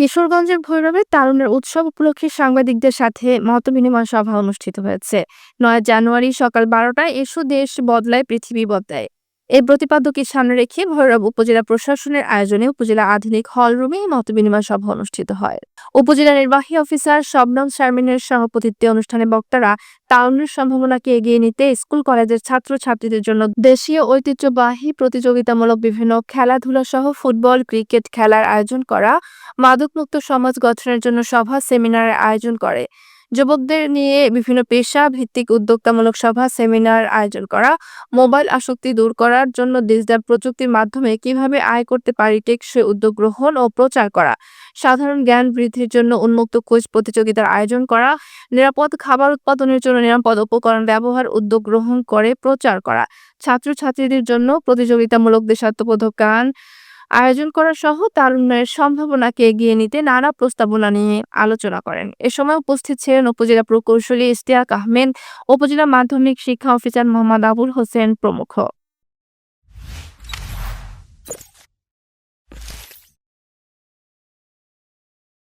কিশোরগঞ্জের ভৈরবে তারুণ্যের উৎসব উপলক্ষে সাংবাদিকদের সাথে মতবিনিময় সভা অনুষ্ঠিত হয়েছে। ৯ জানুয়ারি সকাল ১২টায় এসো দেশ বদলায় পৃথিবী বদলায় এই প্রতিপাদ্যকে সামনে রেখে ভৈরব উপজেলা প্রশাসনের আয়োজনে উপজেলা আধুনিক হলরুমে এই মতবিনিময় সভা অনুষ্ঠিত হয়। উপজেলা নির্বাহী অফিসার শবনম শারমিনের সভাপতিত্বে অনুষ্ঠানে বক্তারা তারুণ্যের সম্ভাবনাকে এগিয়ে নিতে স্কুল কলেজের ছাত্রছাত্রীদের জন্য দেশীয় ঐতিহ্যবাহী প্রতিযোগিতামূলক বিভিন্ন খেলাধুলা সহ ফুটবল ক্রিকেট খেলার আয়োজন করা, মাদকমুক্ত সমাজ গঠনের জন্য সভা সেমিনারের আয়োজন করে, যুবকদের নিয়ে বিভিন্ন পেশা ভিত্তিক উদ্যোক্তামূলক সভা সেমিনার আয়োজন করা, মোবাইল আসক্তি দূর করার জন্য ডিজিটাল প্রযুক্তির মাধ্যমে কিভাবে আয় করতে পারি টেকসই উদ্যোগ গ্রহণ ও প্রচার করা, সাধারণ জ্ঞান বৃদ্ধির জন্য উন্মুক্ত কুইজ প্রতিযোগিতার আয়োজন করা, নিরাপদ খাবার উৎপাদনের জন্য নিরাপদ উপকরণ ব্যবহার উদ্যোগ গ্রহণ করে প্রচার করা, ছাত্রছাত্রীদের জন্য প্রতিযোগিতামূলক দেশাত্মবোধক গান আয়োজন করা সহ তারুণ্যের সম্ভাবনাকে এগিয়ে নিতে নানা প্রস্তাবনা নিয়ে আলোচনা করেন। এ সময় উপস্থিত ছিলেন উপজেলা প্রকৌশলী ইশতিয়াক আহমেদ, উপজেলা মাধ্যমিক শিক্ষা অফিসার মোহাম্মদ আবুল হোসেন প্রমুখ।